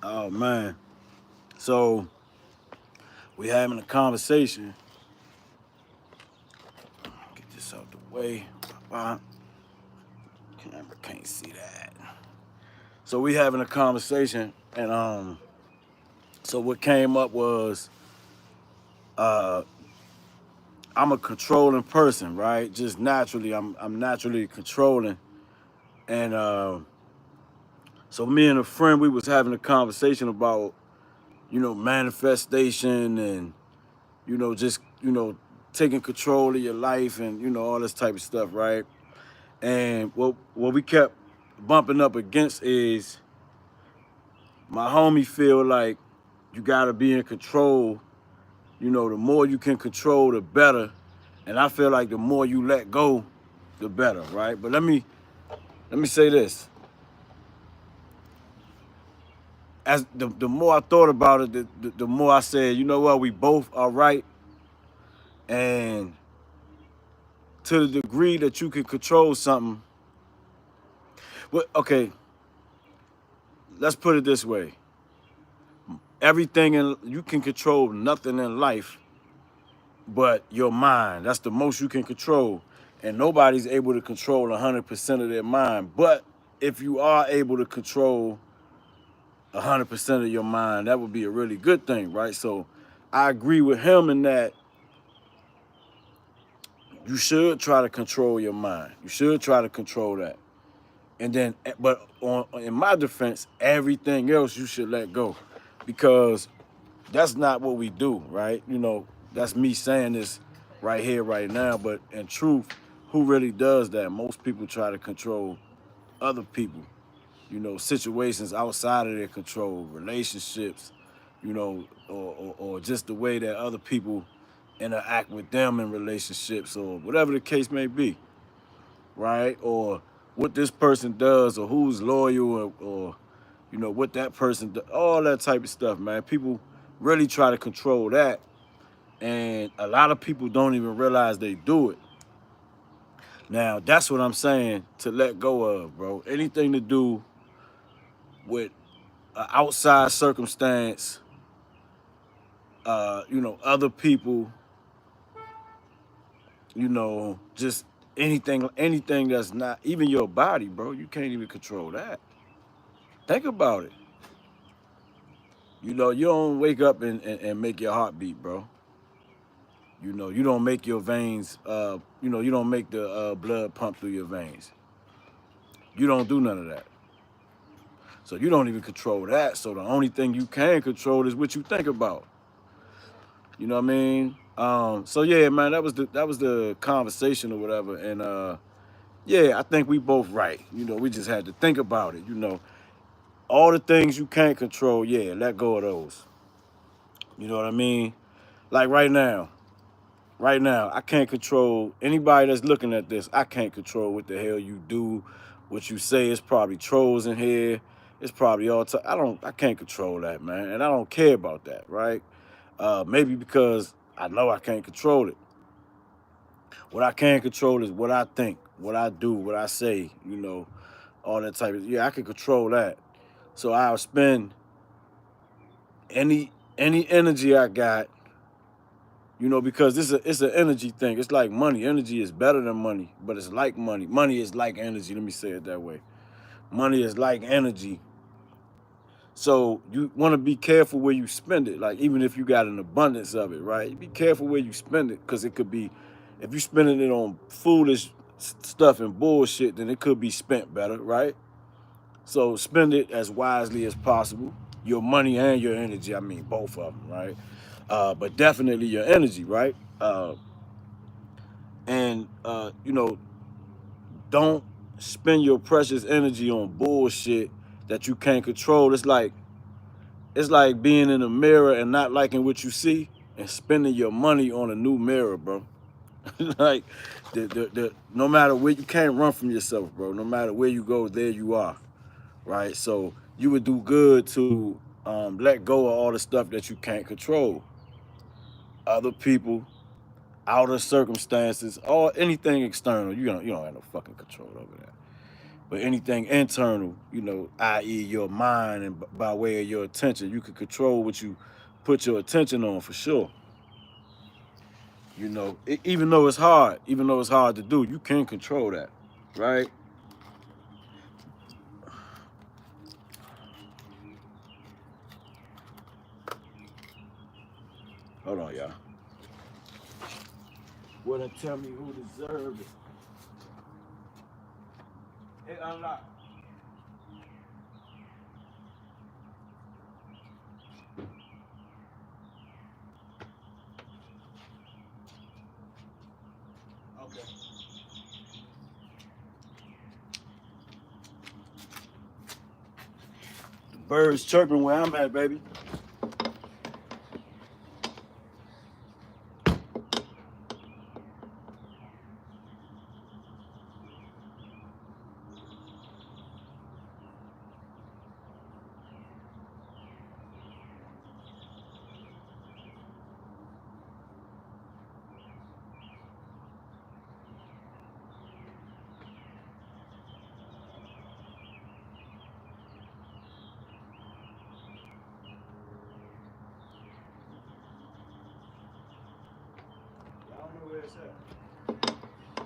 Oh man. So we having a conversation. Get this out the way. Camera can't see that. So we having a conversation, and so what came up was uh, I'm a controlling person, right? Just naturally, I'm naturally controlling, and so me and a friend we was having a conversation about manifestation and just taking control of your life and all this type of stuff, right? And what we kept bumping up against is my homie feel like you gotta be in control. The more you can control, the better. And I feel like the more you let go, the better, right? But let me say this. As the more I thought about it, the more I said, you know what, we both are right. And to the degree that you can control something, well, okay, let's put it this way. Everything in you can control nothing in life but your mind. That's the most you can control. And nobody's able to control 100% of their mind. But if you are able to control 100% of your mind, that would be a really good thing, right? So I agree with him in that you should try to control your mind. You should try to control that. And then, but in my defense, everything else you should let go, because that's not what we do, right? That's me saying this right here, right now. But in truth, who really does that? Most people try to control other people, situations outside of their control, relationships, or just the way that other people interact with them in relationships or whatever the case may be, right? Or what this person does or who's loyal or what that person does, all that type of stuff, man. People really try to control that. And a lot of people don't even realize they do it. Now, that's what I'm saying to let go of, bro. Anything to do with an outside circumstance, other people, just anything that's not even your body, bro. You can't even control that. Think about it. You don't wake up and make your heart beat, bro. You don't make your veins, you don't make the blood pump through your veins. You don't do none of that. So you don't even control that. So the only thing you can control is what you think about. You know what I mean? So yeah, man, that was the conversation or whatever. And yeah, I think we both right. We just had to think about it. All the things you can't control, yeah, let go of those. You know what I mean? Like right now, I can't control anybody that's looking at this. I can't control what the hell you do, what you say. It's probably trolls in here. It's probably all time. I can't control that, man. And I don't care about that, right? Maybe because I know I can't control it. What I can control is what I think, what I do, what I say, all that type of, yeah, I can control that. So I'll spend any energy I got, because it's an energy thing. It's like money. Energy is better than money, but it's like money. Money is like energy. Let me say it that way. Money is like energy. So you want to be careful where you spend it. Like even if you got an abundance of it, right? Be careful where you spend it, because it could be, if you're spending it on foolish stuff and bullshit, then it could be spent better, right? So spend it as wisely as possible. Your money and your energy. I mean, both of them, right? But definitely your energy, right? And don't spend your precious energy on bullshit that you can't control. It's like being in a mirror and not liking what you see and spending your money on a new mirror, bro. Like no matter where, you can't run from yourself, bro. No matter where you go, there you are, right? So you would do good to let go of all the stuff that you can't control. Other people, outer circumstances, or anything external. You don't have no fucking control over that. But anything internal, you know, i.e. your mind and by way of your attention, you can control what you put your attention on for sure. You know, even though it's hard, to do, you can control that, right? Hold on, y'all. Well, tell me who deserved it. It unlocked. Okay. The birds chirping where I'm at, baby. Y'all know where it's at.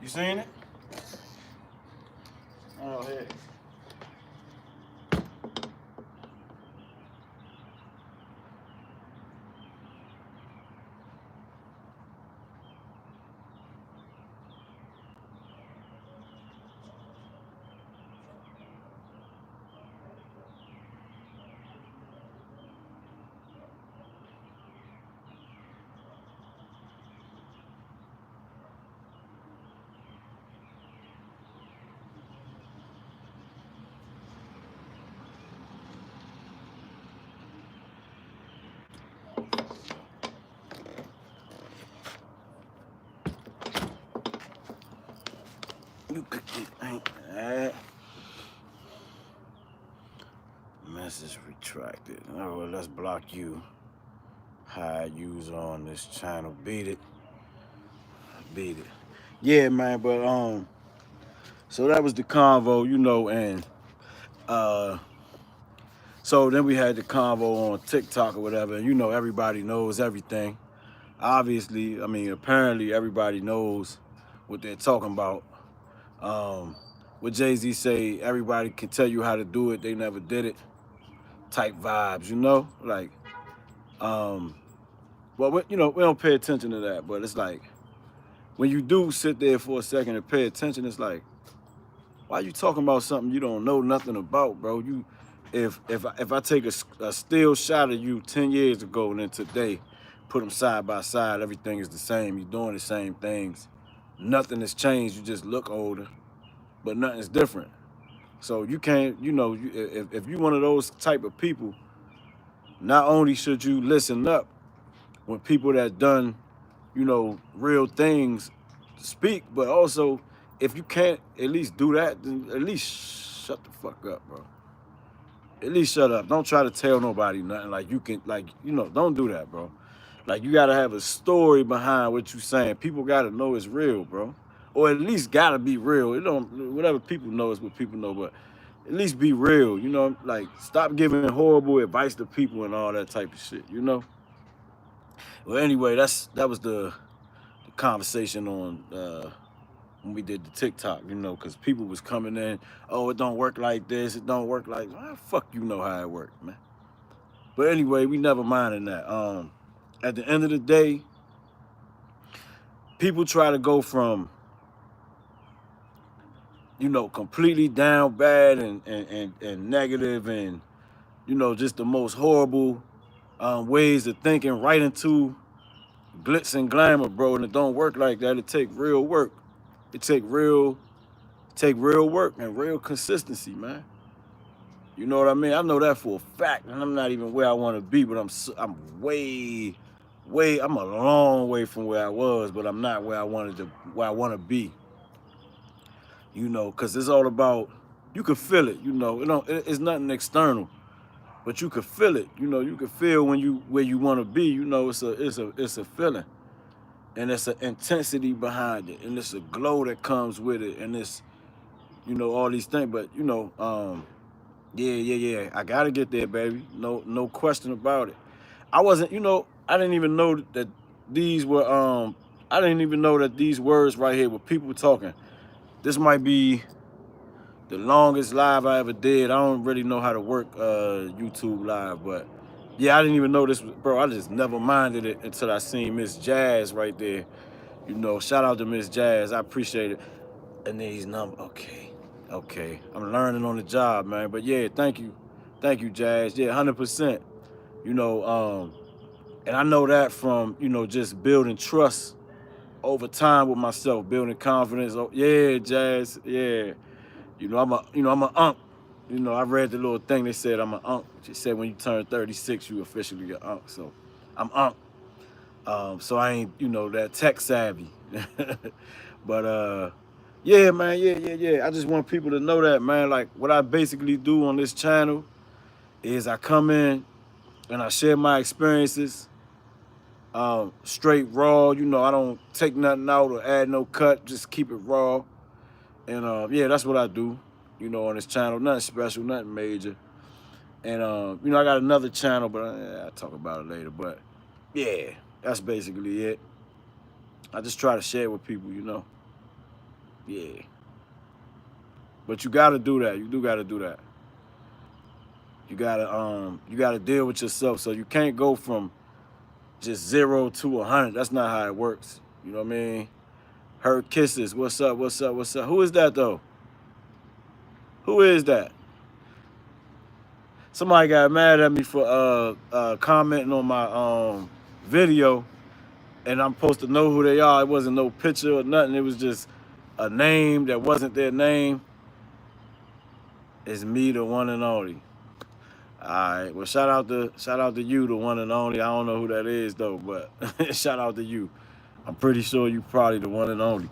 You seen it? Oh, hey. You could ain't that. Message retracted. Oh, well, let's block you. Hide user on this channel. Beat it. Beat it. Yeah, man, but so that was the convo, you know, and so then we had the convo on TikTok or whatever, and you know everybody knows everything. Obviously, I mean, apparently everybody knows what they're talking about. What Jay-Z say, everybody can tell you how to do it, they never did it. Type vibes, you know? Like, well, you know, we don't pay attention to that, but it's like, when you do sit there for a second and pay attention, it's like, why you talking about something you don't know nothing about, bro? If I take a still shot of you 10 years ago and then today, put them side by side, everything is the same. You're doing the same things. Nothing has changed. You just look older, but nothing's different. So you can't, you know, if you're one of those type of people, not only should you listen up when people that done, you know, real things speak, but also if you can't at least do that, then at least shut the fuck up, bro. At least shut up. Don't try to tell nobody nothing. Like you can, like, you know, don't do that, bro. Like you gotta have a story behind what you saying. People gotta know it's real, bro. Or at least gotta be real. It don't, whatever people know is what people know, but at least be real, you know, like stop giving horrible advice to people and all that type of shit, you know? Well, anyway, that was the conversation on when we did the TikTok, you know, because people was coming in, oh, it don't work like this, it don't work like, fuck you know how it worked, man. But anyway, we never minded that. At the end of the day, people try to go from, you know, completely down bad and negative and, you know, just the most horrible ways of thinking right into glitz and glamour, bro. And it don't work like that. It take real work. It take real work and real consistency, man. You know what I mean? I know that for a fact, and I'm not even where I want to be, but I'm way, I'm a long way from where I was, but I'm not where I want to be. You know, because it's all about, you can feel it. You know, it's nothing external, but you can feel it. You know, you can feel when you where you want to be. You know, it's a feeling, and it's an intensity behind it, and it's a glow that comes with it, and you know, all these things. But you know, yeah. I gotta get there, baby. No question about it. I wasn't, you know, I didn't even know that these were I didn't even know that these words right here were people talking. This might be the longest live I ever did. I don't really know how to work YouTube live, but yeah, I didn't even know this was, bro. I just never minded it until I seen Miss Jazz right there. You know, shout out to Miss Jazz. I appreciate it. And these numbers, okay. I'm learning on the job, man. But yeah, thank you, Jazz. Yeah, 100%. You know, and I know that from, you know, just building trust over time with myself, building confidence. Oh, yeah, Jazz, yeah. I'm a unk. You know, I read the little thing they said I'm an unk. She said when you turn 36, you officially an unk. So I'm unk. So I ain't, you know, that tech savvy. But yeah, man, yeah. I just want people to know that, man. Like what I basically do on this channel is I come in and I share my experiences, straight raw. You know, I don't take nothing out or add no cut. Just keep it raw. And yeah, that's what I do. You know, on this channel, nothing special, nothing major. And you know, I got another channel, but I'll talk about it later. But yeah, that's basically it. I just try to share with people, you know. Yeah. But you gotta do that. You do gotta do that. You gotta deal with yourself. So you can't go from just 0 to 100. That's not how it works. You know what I mean? Her kisses. What's up? Who is that though? Who is that? Somebody got mad at me for commenting on my video, and I'm supposed to know who they are. It wasn't no picture or nothing. It was just a name that wasn't their name. It's me, the one and only. All right. Well, shout out to you, the one and only. I don't know who that is though, but shout out to you. I'm pretty sure you probably the one and only.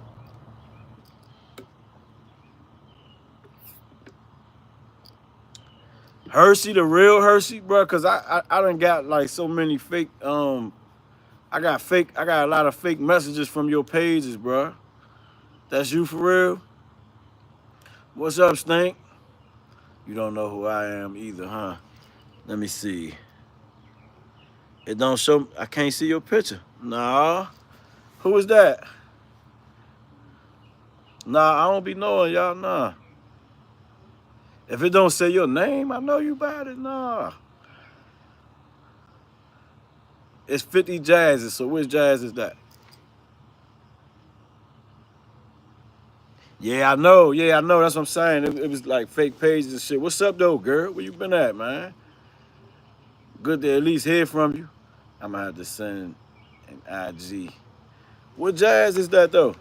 Hershey, the real Hershey, bro, cause I done got like so many fake I got a lot of fake messages from your pages, bro. That's you for real? What's up, Stink? You don't know who I am either, huh? Let me see. It don't show, I can't see your picture. Nah. Who is that? Nah, I don't be knowing y'all, nah. If it don't say your name, I know you about it, nah. It's 50 Jazzes, so which Jazz is that? Yeah, I know. That's what I'm saying. It was like fake pages and shit. What's up, though, girl? Where you been at, man? Good to at least hear from you. I'm gonna have to send an IG. What Jazz is that, though?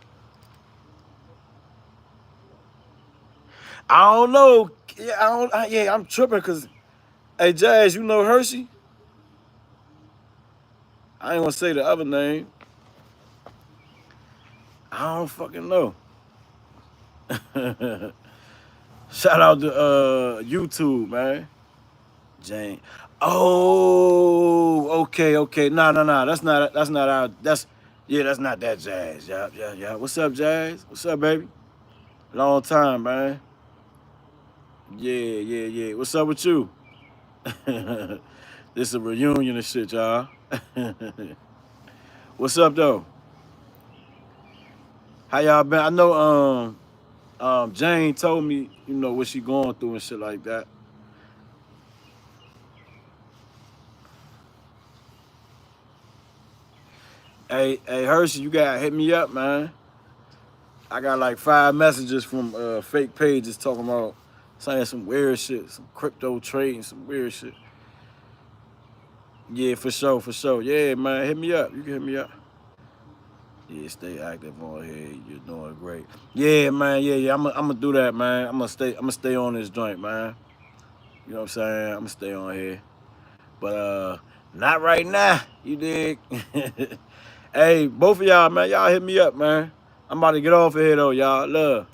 I don't know. Yeah, I'm tripping because, hey, Jazz, you know Hershey? I ain't gonna say the other name. I don't fucking know. Shout out to YouTube, man. Jane. Oh, okay. Nah. That's not our. That's not that Jazz. Yeah. What's up, Jazz? What's up, baby? Long time, man. Yeah. What's up with you? This is a reunion and shit, y'all. What's up, though? How y'all been? I know Jane told me, you know, what she going through and shit like that. Hey, Hershey, you gotta hit me up, man. I got like 5 messages from fake pages talking about saying some weird shit, some crypto trading, some weird shit. Yeah, for sure. Yeah, man, hit me up. You can hit me up. Yeah, stay active on here. You're doing great. Yeah, man. Yeah. I'm gonna do that, man. I'm gonna stay on this joint, man. You know what I'm saying? I'm gonna stay on here, but not right now. You dig? Hey, both of y'all, man. Y'all hit me up, man. I'm about to get off of here though, y'all. Love.